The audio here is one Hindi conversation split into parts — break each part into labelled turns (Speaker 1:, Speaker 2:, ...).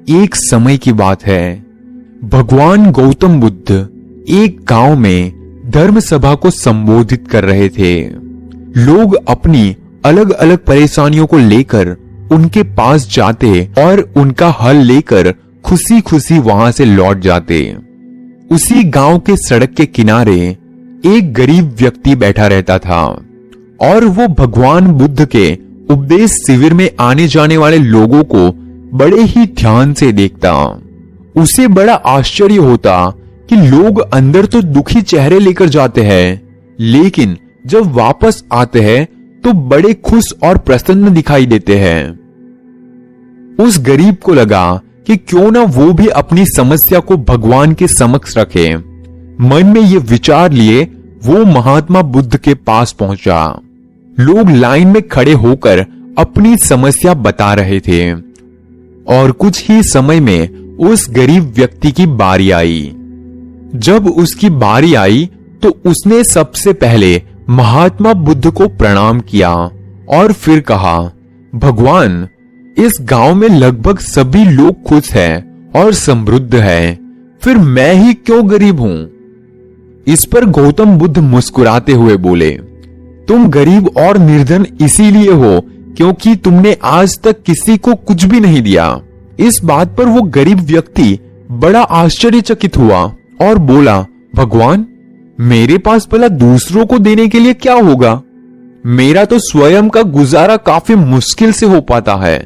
Speaker 1: एक समय की बात है। भगवान गौतम बुद्ध एक गांव में धर्म सभा को संबोधित कर रहे थे। लोग अपनी अलग अलग परेशानियों को लेकर उनके पास जाते और उनका हल लेकर खुशी खुशी वहां से लौट जाते। उसी गांव के सड़क के किनारे एक गरीब व्यक्ति बैठा रहता था और वो भगवान बुद्ध के उपदेश शिविर में आने जाने वाले लोगों को बड़े ही ध्यान से देखता। उसे बड़ा आश्चर्य होता कि लोग अंदर तो दुखी चेहरे लेकर जाते हैं, लेकिन जब वापस आते हैं तो बड़े खुश और प्रसन्न दिखाई देते हैं। उस गरीब को लगा कि क्यों ना वो भी अपनी समस्या को भगवान के समक्ष रखे। मन में ये विचार लिए वो महात्मा बुद्ध के पास पहुंचा। लोग लाइन में खड़े होकर अपनी समस्या बता रहे थे और कुछ ही समय में उस गरीब व्यक्ति की बारी आई। जब उसकी बारी आई तो उसने सबसे पहले महात्मा बुद्ध को प्रणाम किया और फिर कहा, भगवान, इस गांव में लगभग सभी लोग खुश हैं और समृद्ध हैं, फिर मैं ही क्यों गरीब हूं? इस पर गौतम बुद्ध मुस्कुराते हुए बोले, तुम गरीब और निर्धन इसीलिए हो क्योंकि तुमने आज तक किसी को कुछ भी नहीं दिया। इस बात पर वो गरीब व्यक्ति बड़ा आश्चर्यचकित हुआ और बोला, भगवान, मेरे पास भला दूसरों को देने के लिए क्या होगा? मेरा तो स्वयं का गुजारा काफी मुश्किल से हो पाता है।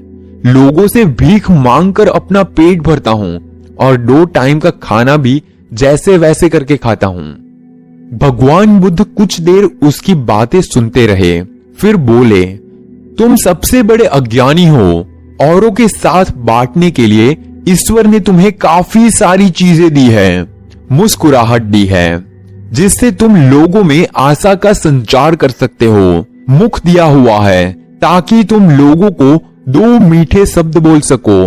Speaker 1: लोगों से भीख मांगकर अपना पेट भरता हूं और 2 टाइम का खाना भी जैसे वैसे करके खाता हूं। भगवान बुद्ध कुछ देर उसकी बातें सुनते रहे, फिर बोले, तुम सबसे बड़े अज्ञानी हो। औरों के साथ बांटने के लिए ईश्वर ने तुम्हें काफी सारी चीजें दी है, मुस्कुराहट दी है, जिससे तुम लोगों में आशा का संचार कर सकते हो। मुख दिया हुआ है ताकि तुम लोगों को 2 मीठे शब्द बोल सको,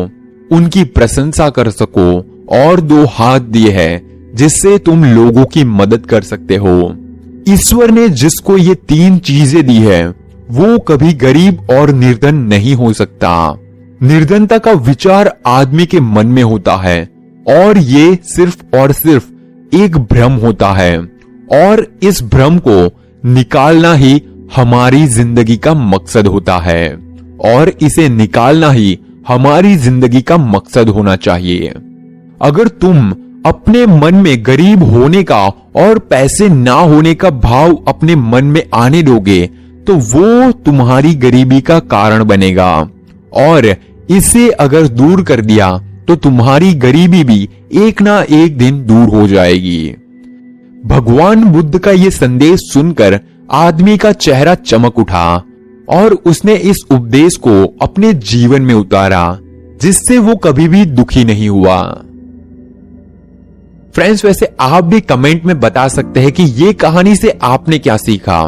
Speaker 1: उनकी प्रशंसा कर सको, और 2 हाथ दिए हैं जिससे तुम लोगों की मदद कर सकते हो। ईश्वर ने जिसको ये 3 चीजें दी है वो कभी गरीब और निर्धन नहीं हो सकता। निर्धनता का विचार आदमी के मन में होता है और ये सिर्फ और सिर्फ एक भ्रम होता है, और इस भ्रम को निकालना ही हमारी जिंदगी का मकसद होता है, और इसे निकालना ही हमारी जिंदगी का मकसद होना चाहिए। अगर तुम अपने मन में गरीब होने का और पैसे ना होने का भाव अपने मन में आने दोगे तो वो तुम्हारी गरीबी का कारण बनेगा, और इसे अगर दूर कर दिया तो तुम्हारी गरीबी भी एक ना एक दिन दूर हो जाएगी। भगवान बुद्ध का ये संदेश सुनकर आदमी का चेहरा चमक उठा और उसने इस उपदेश को अपने जीवन में उतारा, जिससे वो कभी भी दुखी नहीं हुआ। फ्रेंड्स, वैसे आप भी कमेंट में बता सकते हैं कि ये कहानी से आपने क्या सीखा।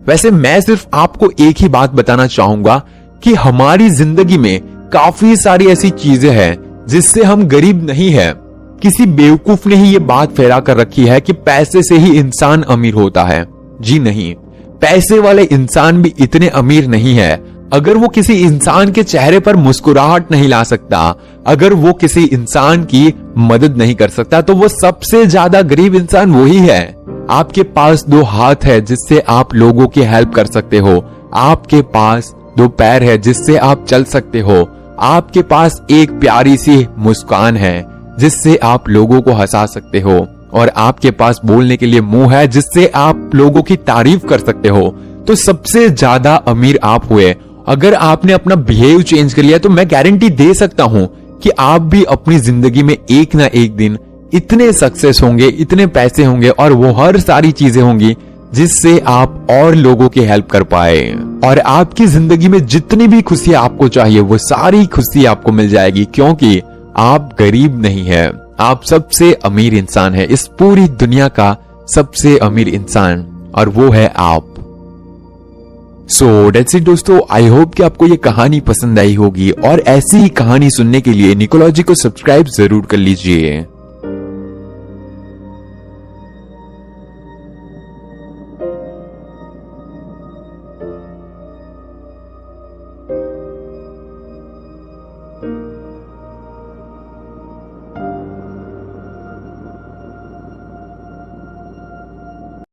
Speaker 1: वैसे मैं सिर्फ आपको एक ही बात बताना चाहूंगा कि हमारी जिंदगी में काफी सारी ऐसी चीजें हैं जिससे हम गरीब नहीं है। किसी बेवकूफ ने ही ये बात फैला कर रखी है कि पैसे से ही इंसान अमीर होता है। जी नहीं, पैसे वाले इंसान भी इतने अमीर नहीं है। अगर वो किसी इंसान के चेहरे पर मुस्कुराहट नहीं ला सकता, अगर वो किसी इंसान की मदद नहीं कर सकता, तो वो सबसे ज्यादा गरीब इंसान वही है। आपके पास 2 हाथ है जिससे आप लोगों की हेल्प कर सकते हो, आपके पास 2 पैर है जिससे आप चल सकते हो, आपके पास एक प्यारी सी मुस्कान है जिससे आप लोगों को हंसा सकते हो, और आपके पास बोलने के लिए मुंह है जिससे आप लोगों की तारीफ कर सकते हो। तो सबसे ज्यादा अमीर आप हुए। अगर आपने अपना बिहेव चेंज कर लिया तो मैं गारंटी दे सकता हूं कि आप भी अपनी जिंदगी में एक ना एक दिन इतने सक्सेस होंगे, इतने पैसे होंगे, और वो हर सारी चीजें होंगी जिससे आप और लोगों की हेल्प कर पाए, और आपकी जिंदगी में जितनी भी खुशी आपको चाहिए वो सारी खुशी आपको मिल जाएगी, क्योंकि आप गरीब नहीं है, आप सबसे अमीर इंसान है, इस पूरी दुनिया का सबसे अमीर इंसान, और वो है आप। सो दैट्स इट दोस्तों, आई होप कि आपको ये कहानी पसंद आई होगी, और ऐसी ही कहानी सुनने के लिए निकोलॉजी को सब्सक्राइब जरूर कर लीजिए।